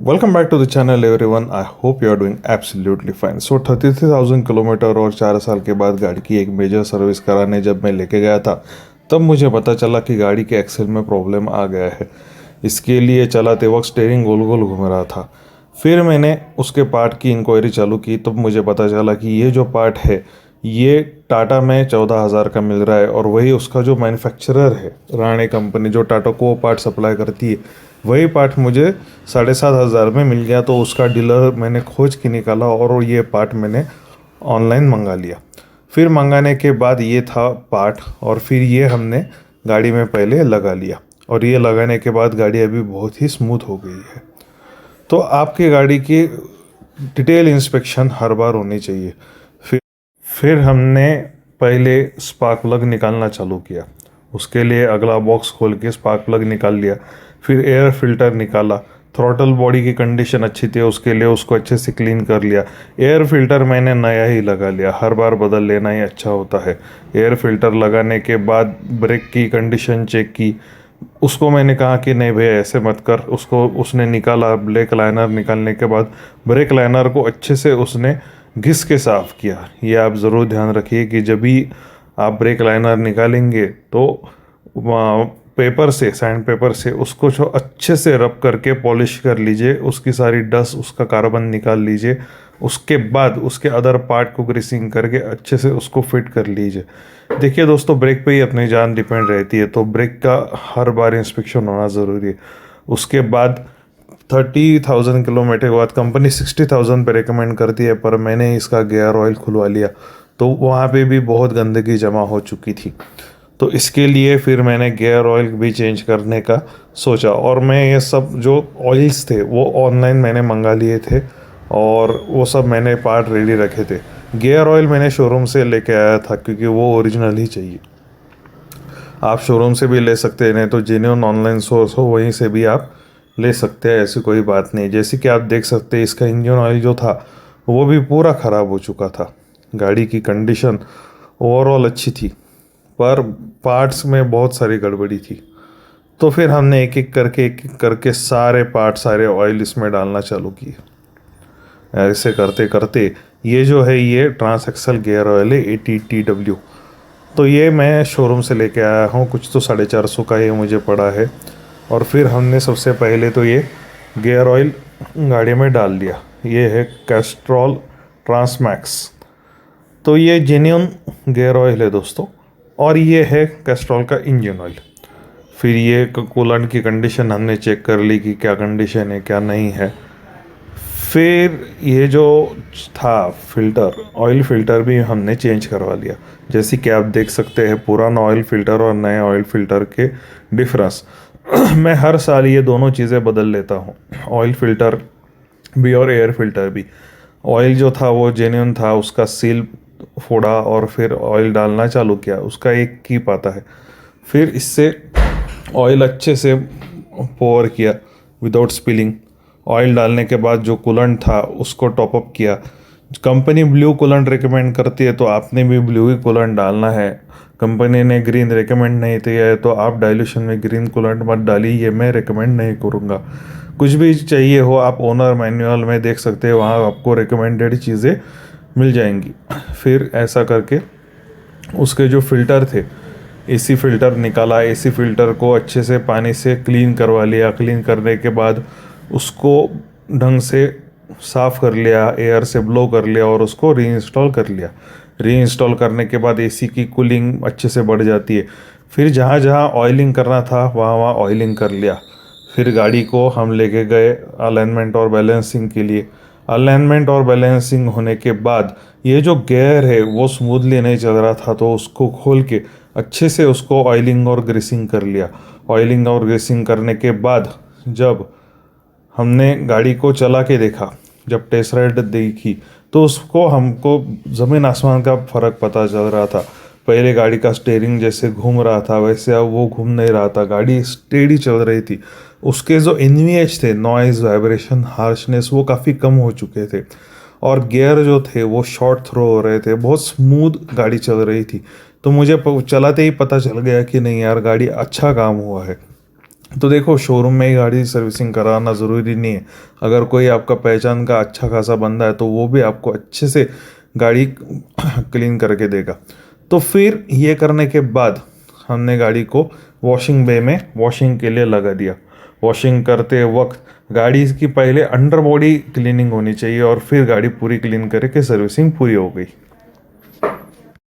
Welcome back to the channel everyone. I hope you are doing absolutely fine. So 33,000 kilometre और 4 साल के बाद गाड़ी की एक मेजर सर्विस कराने जब मैं लेके गया था तब मुझे पता चला कि गाड़ी के एक्सेल में प्रॉब्लम आ गया है। इसके लिए चलाते वक्त स्टीयरिंग गोल गोल घूम रहा था। फिर मैंने उसके पार्ट की इंक्वायरी चालू की तब मुझे पता चला कि ये जो पार्ट है ये टाटा में 14,000 का मिल रहा है और वही उसका जो मैन्युफैक्चरर है राणे कंपनी जो टाटा को पार्ट सप्लाई करती है वही पार्ट मुझे 7,500 में मिल गया। तो उसका डीलर मैंने खोज के निकाला और ये पार्ट मैंने ऑनलाइन मंगा लिया। फिर मंगाने के बाद ये था पार्ट और फिर ये हमने गाड़ी में पहले लगा लिया और ये लगाने के बाद गाड़ी अभी बहुत ही स्मूथ हो गई है। तो आपकी गाड़ी की डिटेल इंस्पेक्शन हर बार होनी चाहिए। फिर हमने पहले स्पार्क प्लग निकालना चालू किया। उसके लिए अगला बॉक्स खोल के स्पार्क प्लग निकाल लिया। फिर एयर फिल्टर निकाला। थ्रॉटल बॉडी की कंडीशन अच्छी थी उसके लिए उसको अच्छे से क्लीन कर लिया। एयर फिल्टर मैंने नया ही लगा लिया, हर बार बदल लेना ही अच्छा होता है। एयर फिल्टर लगाने के बाद ब्रेक की कंडीशन चेक की। उसको मैंने कहा कि नहीं भैया ऐसे मत कर, उसको उसने निकाला। ब्रेक लाइनर निकालने के बाद ब्रेक लाइनर को अच्छे से उसने घिस के साफ़ किया। ये आप ज़रूर ध्यान रखिए कि जब भी आप ब्रेक लाइनर निकालेंगे तो पेपर से, सैंड पेपर से उसको जो अच्छे से रब करके पॉलिश कर लीजिए, उसकी सारी डस्ट, उसका कार्बन निकाल लीजिए। उसके बाद उसके अदर पार्ट को ग्रीसिंग करके अच्छे से उसको फिट कर लीजिए। देखिए दोस्तों, ब्रेक पे ही अपनी जान डिपेंड रहती है, तो ब्रेक का हर बार इंस्पेक्शन होना ज़रूरी है। उसके बाद 30,000 किलोमीटर के बाद कंपनी 60,000 पे रिकमेंड करती है, पर मैंने इसका गियर ऑयल खुलवा लिया तो वहाँ पे भी बहुत गंदगी जमा हो चुकी थी। तो इसके लिए फिर मैंने गियर ऑयल भी चेंज करने का सोचा और मैं ये सब जो ऑयल्स थे वो ऑनलाइन मैंने मंगा लिए थे और वो सब मैंने पार्ट रेडी रखे थे। गियर ऑयल मैंने शोरूम से लेके आया था क्योंकि वो ओरिजिनल ही चाहिए। आप शोरूम से भी ले सकते हैं, नहीं तो जेन्युइन ऑनलाइन सोर्स हो वहीं से भी आप ले सकते हैं, ऐसी कोई बात नहीं। जैसे कि आप देख सकते हैं इसका इंजन ऑयल जो था वो भी पूरा ख़राब हो चुका था। गाड़ी की कंडीशन ओवरऑल अच्छी थी पर पार्ट्स में बहुत सारी गड़बड़ी थी। तो फिर हमने एक एक करके सारे पार्ट, सारे ऑयल इसमें डालना चालू किए। ऐसे करते करते ये जो है ये ट्रांस एक्सल गियर ऑयल है ATTW। तो ये मैं शोरूम से लेके आया हूँ, कुछ तो 450 का ये मुझे पड़ा है। और फिर हमने सबसे पहले तो ये गियर ऑयल गाड़ी में डाल दिया। ये है कैस्ट्रॉल ट्रांसमैक्स। तो ये जेन्युइन गियर ऑयल है दोस्तों, और ये है कैस्ट्रॉल का इंजन ऑयल। फिर ये कूलेंट की कंडीशन हमने चेक कर ली कि क्या कंडीशन है क्या नहीं है। फिर ये जो था फिल्टर, ऑयल फिल्टर भी हमने चेंज करवा लिया। जैसे कि आप देख सकते हैं पुराना ऑयल फिल्टर और नए ऑयल फिल्टर के डिफरेंस। मैं हर साल ये दोनों चीज़ें बदल लेता हूँ, ऑयल फिल्टर भी और एयर फिल्टर भी। ऑयल जो था वो जेन्युइन था, उसका सील फोड़ा और फिर ऑयल डालना चालू किया। उसका एक कीप आता है। फिर इससे ऑयल अच्छे से पोर किया विदाउट स्पिलिंग। ऑयल डालने के बाद जो कूलेंट था उसको टॉप अप किया। कंपनी ब्लू कूलेंट रिकमेंड करती है तो आपने भी ब्लू ही कूलेंट डालना है। कंपनी ने ग्रीन रिकमेंड नहीं किया है तो आप डाइल्यूशन में ग्रीन कूलेंट मत डालिए, ये मैं रिकमेंड नहीं करूँगा। कुछ भी चाहिए हो आप ओनर मैनुअल में देख सकते हैं, वहाँ आपको रिकमेंडेड चीज़ें मिल जाएंगी। फिर ऐसा करके उसके जो फ़िल्टर थे, AC फ़िल्टर निकाला। AC फ़िल्टर को अच्छे से पानी से क्लीन करवा लिया। क्लीन करने के बाद उसको ढंग से साफ़ कर लिया, एयर से ब्लो कर लिया और उसको रीइंस्टॉल कर लिया। रीइंस्टॉल करने के बाद AC की कूलिंग अच्छे से बढ़ जाती है। फिर जहाँ जहाँ ऑयलिंग करना था वहाँ वहाँ ऑयलिंग कर लिया। फिर गाड़ी को हम लेके गए अलाइनमेंट और बैलेंसिंग के लिए। अलाइनमेंट और बैलेंसिंग होने के बाद ये जो गियर है वो स्मूथली नहीं चल रहा था तो उसको खोल के अच्छे से उसको ऑयलिंग और ग्रीसिंग कर लिया। ऑयलिंग और ग्रीसिंग करने के बाद जब हमने गाड़ी को चला के देखा, जब टेस्ट राइड देखी तो उसको हमको ज़मीन आसमान का फ़र्क पता चल रहा था। पहले गाड़ी का स्टीयरिंग जैसे घूम रहा था वैसे अब वो घूम नहीं रहा था, गाड़ी स्टेडी चल रही थी। उसके जो NVH थे, नॉइज़, वाइब्रेशन, हार्शनेस, वो काफ़ी कम हो चुके थे और गियर जो थे वो शॉर्ट थ्रो हो रहे थे। बहुत स्मूथ गाड़ी चल रही थी। तो मुझे चलाते ही पता चल गया कि नहीं यार, गाड़ी अच्छा काम हुआ है। तो देखो, शोरूम में ही गाड़ी सर्विसिंग कराना ज़रूरी नहीं है। अगर कोई आपका पहचान का अच्छा खासा बंदा है तो वो भी आपको अच्छे से गाड़ी क्लीन करके देगा। तो फिर ये करने के बाद हमने गाड़ी को वॉशिंग बे में वॉशिंग के लिए लगा दिया। वॉशिंग करते वक्त गाड़ी की पहले अंडर बॉडी क्लीनिंग होनी चाहिए और फिर गाड़ी पूरी क्लीन करके सर्विसिंग पूरी हो गई।